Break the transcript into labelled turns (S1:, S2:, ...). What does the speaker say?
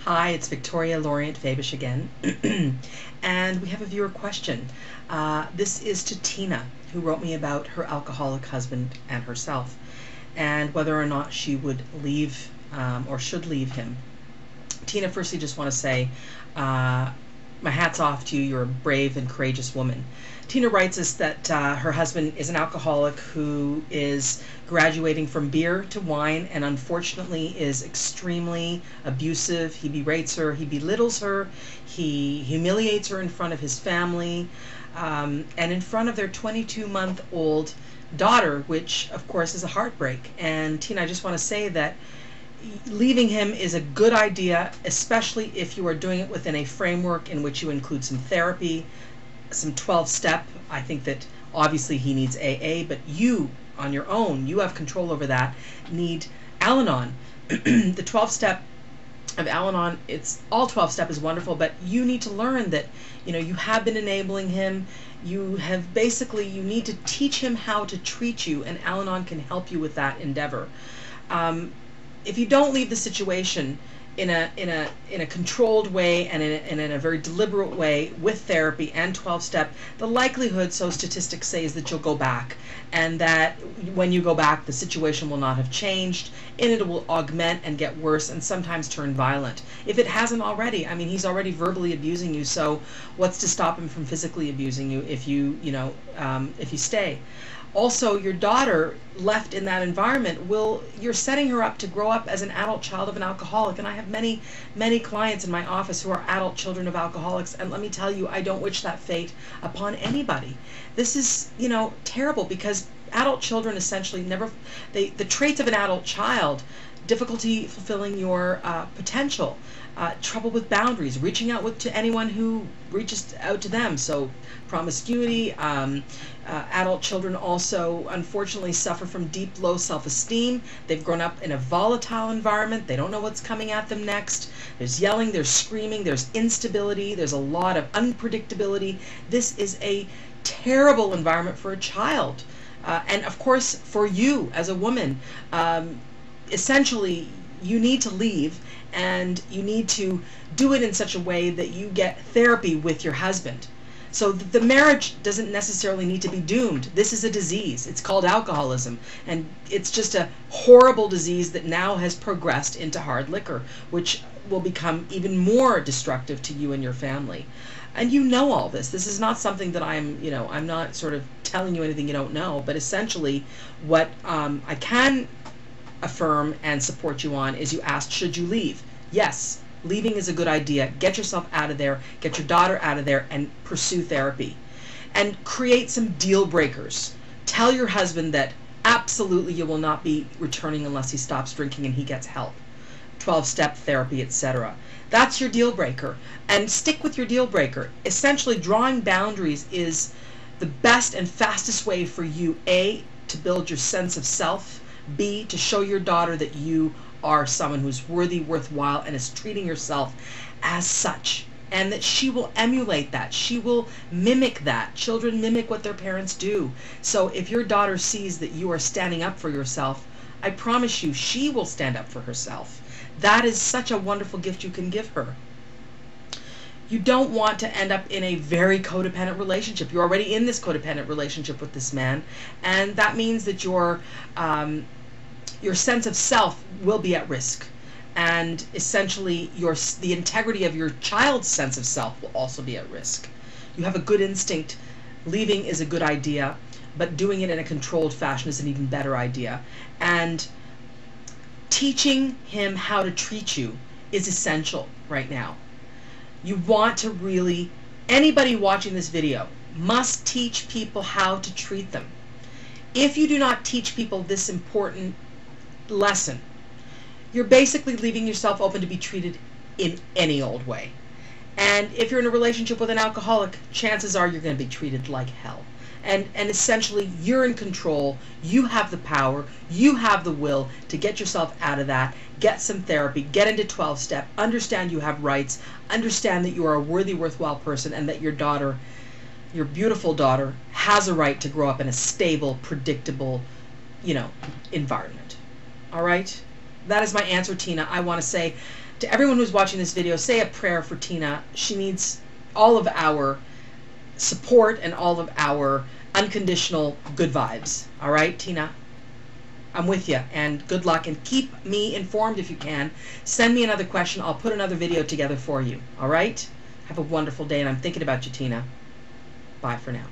S1: Hi, it's Victoria Laurent Fabish again, and we have a viewer question. This is to Tina, who wrote me about her alcoholic husband and herself, and whether or not she would leave or should leave him. Tina, firstly, just want to say my hat's off to you. You're a brave and courageous woman. Tina writes us that her husband is an alcoholic who is graduating from beer to wine and unfortunately is extremely abusive. He berates her, he belittles her, he humiliates her in front of his family and in front of their 22-month-old daughter, which of course is a heartbreak. And Tina, I just want to say that leaving him is a good idea, especially if you are doing it within a framework in which you include some therapy, some 12-step. I think that obviously he needs AA, but you, on your own, you have control over that, need Al-Anon. The 12-step of Al-Anon, it's all 12-step is wonderful, but you need to learn that, you have been enabling him. You need to teach him how to treat you, and Al-Anon can help you with that endeavor. If you don't leave the situation in a controlled way and in a very deliberate way with therapy and 12-step, the likelihood, so statistics say, is that you'll go back, and that when you go back, the situation will not have changed, and it will augment and get worse and sometimes turn violent. If it hasn't already, I mean, he's already verbally abusing you, so what's to stop him from physically abusing you if you stay? Also, your daughter left in that environment, you're setting her up to grow up as an adult child of an alcoholic. And I have many, many clients in my office who are adult children of alcoholics. And let me tell you, I don't wish that fate upon anybody. This is, terrible, because adult children essentially the traits of an adult child: difficulty fulfilling your potential, trouble with boundaries, reaching out to anyone who reaches out to them. So promiscuity. Adult children also unfortunately suffer from deep low self-esteem. They've grown up in a volatile environment. They don't know what's coming at them next. There's yelling, there's screaming, there's instability, there's a lot of unpredictability. This is a terrible environment for a child. And of course, for you as a woman, essentially you need to leave, and you need to do it in such a way that you get therapy with your husband. So the marriage doesn't necessarily need to be doomed. This is a disease. It's called alcoholism, and it's just a horrible disease that now has progressed into hard liquor, which will become even more destructive to you and your family. And you know all this. This is not something that I'm not sort of telling you anything you don't know, but essentially what I can affirm and support you on is, you asked, should you leave? Yes. Leaving is a good idea. Get yourself out of there, get your daughter out of there, and pursue therapy. And create some deal breakers. Tell your husband that absolutely you will not be returning unless he stops drinking and he gets help. 12-step therapy, etc. That's your deal breaker. And stick with your deal breaker. Essentially, drawing boundaries is the best and fastest way for you, A, to build your sense of self, B, to show your daughter that you are someone who's worthy, worthwhile, and is treating yourself as such, and that she will emulate that. She will mimic that. Children mimic what their parents do. So if your daughter sees that you are standing up for yourself, I promise you she will stand up for herself. That is such a wonderful gift you can give her. You don't want to end up in a very codependent relationship. You're already in this codependent relationship with this man, and that means that your sense of self will be at risk, and essentially the integrity of your child's sense of self will also be at risk. You have a good instinct. Leaving is a good idea, but doing it in a controlled fashion is an even better idea. And teaching him how to treat you is essential right now. You want to really, anybody watching this video must teach people how to treat them. If you do not teach people this important lesson, you're basically leaving yourself open to be treated in any old way. And if you're in a relationship with an alcoholic, chances are you're going to be treated like hell. And essentially, you're in control. You have the power. You have the will to get yourself out of that. Get some therapy. Get into 12-step. Understand you have rights. Understand that you are a worthy, worthwhile person, and that your daughter, your beautiful daughter, has a right to grow up in a stable, predictable, environment. All right? That is my answer, Tina. I want to say To everyone who's watching this video, say a prayer for Tina. She needs all of our support and all of our unconditional good vibes. All right, Tina? I'm with you, and good luck, and keep me informed if you can. Send me another question. I'll put another video together for you. All right? Have a wonderful day, and I'm thinking about you, Tina. Bye for now.